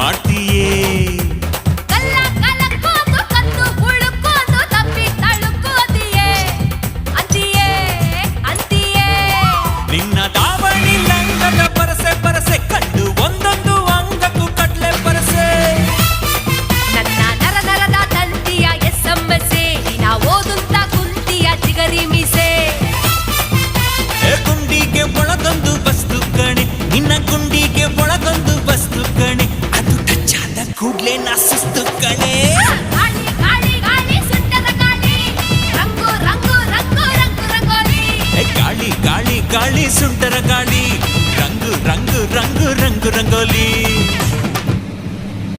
ಮಾಡ್ತೀಯೇ ನಿನ್ನ ದಾವಣಿ ಲಂಗದ ಪರಸೆ ಪರಸೆ ಕಂಡು ಒಂದೊಂದು ಅಂಗಕ್ಕೂ ಕಡ್ಲೆ ಪರಸೆ ನನ್ನ ನರ ನರದ ತಂತಿಯ ಎಸ್ಸಮ್ಮಸೆ ನಾ ಓದುತ್ತ ಕುಂತಿಯ ಚಿಗರಿ ಮೀಸೆ ಗುಂಡಿಗೆ ಒಳಗೊಂದು ವಸ್ತು ಕಣೆ ನಿನ್ನ ಗುಂಡಿಗೆ ಒಳಗೊಂದು ವಸ್ತು ಕಣೆ ಅದು ಟಚ್ಚಾದ ಕೂಡ್ಲೆ ನಾ ಸುಸ್ತು ಕಣೆ ಗಾಳಿ ಗಾಳಿ ಗಾಳಿ ಸುಂಟದ ಗಾಳಿ ರಂಗು ರಂಗು ರಂಗು ರಂಗು ರಂಗೋಲಿ ಗಾಳಿ ಗಾಳಿ ಗಾಳಿ ಸುಂಟರ ಗಾಳಿ ರಂಗು ರಂಗು ರಂಗು ರಂಗು ರಂಗೋಲಿ